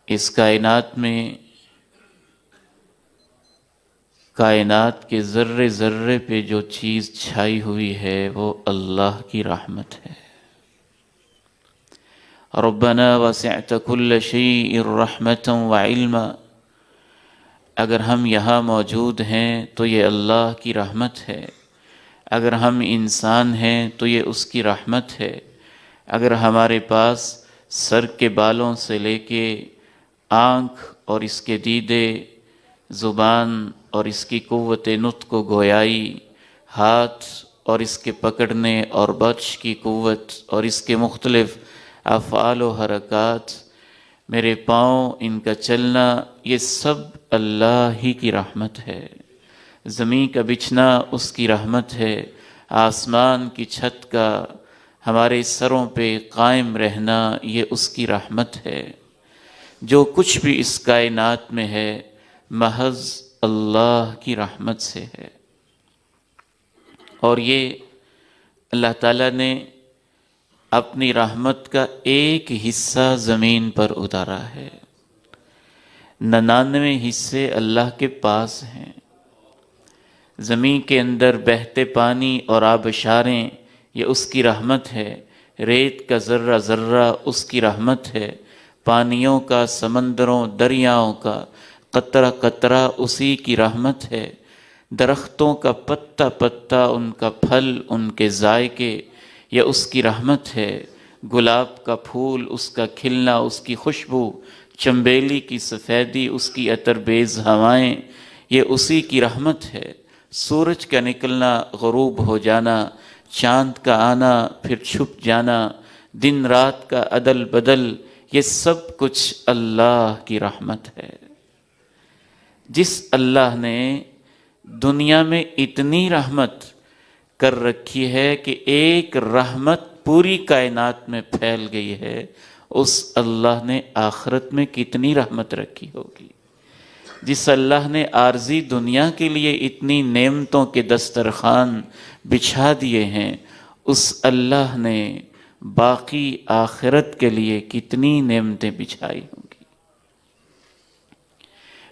اس کائنات میں کائنات کے ذرے ذرے پہ جو چیز چھائی ہوئی ہے وہ اللہ کی رحمت ہے۔ ربنا وسعت كل شيء رحمة وعلما، اگر ہم یہاں موجود ہیں تو یہ اللہ کی رحمت ہے، اگر ہم انسان ہیں تو یہ اس کی رحمت ہے، اگر ہمارے پاس سر کے بالوں سے لے کے آنکھ اور اس کے دیدے، زبان اور اس کی قوت نطق و گویائی، ہاتھ اور اس کے پکڑنے اور بطش کی قوت اور اس کے مختلف افعال و حرکات، میرے پاؤں، ان کا چلنا، یہ سب اللہ ہی کی رحمت ہے۔ زمین کا بچھنا اس کی رحمت ہے، آسمان کی چھت کا ہمارے سروں پہ قائم رہنا یہ اس کی رحمت ہے۔ جو کچھ بھی اس کائنات میں ہے محض اللہ کی رحمت سے ہے، اور یہ اللہ تعالیٰ نے اپنی رحمت کا ایک حصہ زمین پر اتارا ہے، 99 حصے اللہ کے پاس ہیں۔ زمین کے اندر بہتے پانی اور آبشاریں یہ اس کی رحمت ہے، ریت کا ذرہ ذرہ اس کی رحمت ہے، پانیوں کا، سمندروں، دریاؤں کا قطرہ قطرہ اسی کی رحمت ہے، درختوں کا پتا پتا، ان کا پھل، ان کے ذائقے یہ اس کی رحمت ہے، گلاب کا پھول، اس کا کھلنا، اس کی خوشبو، چنبیلی کی سفیدی، اس کی عطر بیز ہوائیں یہ اسی کی رحمت ہے، سورج کا نکلنا، غروب ہو جانا، چاند کا آنا پھر چھپ جانا، دن رات کا عدل بدل، یہ سب کچھ اللہ کی رحمت ہے۔ جس اللہ نے دنیا میں اتنی رحمت کر رکھی ہے کہ ایک رحمت پوری کائنات میں پھیل گئی ہے، اس اللہ نے آخرت میں کتنی رحمت رکھی ہوگی۔ جس اللہ نے عارضی دنیا کے لیے اتنی نعمتوں کے دسترخوان بچھا دیے ہیں، اس اللہ نے باقی آخرت کے لیے کتنی نعمتیں بچھائی ہوں گی۔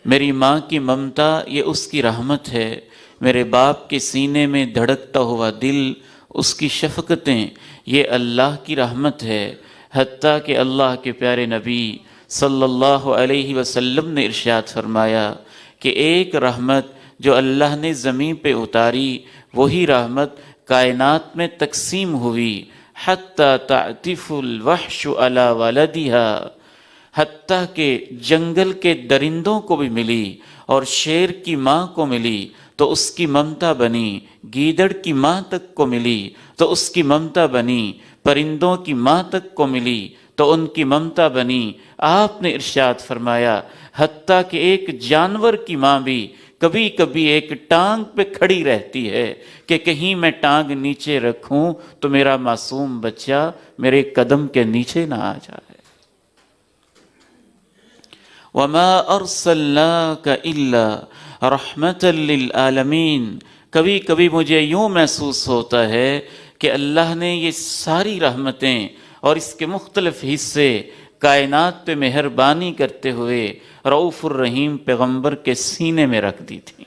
میری ماں کی ممتا یہ اس کی رحمت ہے، میرے باپ کے سینے میں دھڑکتا ہوا دل، اس کی شفقتیں یہ اللہ کی رحمت ہے، حتیٰ کہ اللہ کے پیارے نبی صلی اللہ علیہ وسلم نے ارشاد فرمایا کہ ایک رحمت جو اللہ نے زمین پہ اتاری وہی رحمت کائنات میں تقسیم ہوئی، حتیٰ تعطف الوحش علی ولدها، حتیٰ کہ جنگل کے درندوں کو بھی ملی اور شیر کی ماں کو ملی تو اس کی ممتا بنی، گیدڑ کی ماں تک کو ملی تو اس کی ممتا بنی، پرندوں کی ماں تک کو ملی تو ان کی ممتا بنی۔ آپ نے ارشاد فرمایا حتیٰ کہ ایک جانور کی ماں بھی کبھی کبھی ایک ٹانگ پہ کھڑی رہتی ہے کہ کہیں میں ٹانگ نیچے رکھوں تو میرا معصوم بچہ میرے قدم کے نیچے نہ آ جائے۔ وَمَا أَرْسَلْنَاكَ إِلَّا رَحْمَةً لِلْعَالَمِينَ، کبھی کبھی مجھے یوں محسوس ہوتا ہے کہ اللہ نے یہ ساری رحمتیں اور اس کے مختلف حصے کائنات پہ مہربانی کرتے ہوئے رؤوف الرحیم پیغمبر کے سینے میں رکھ دی تھیں۔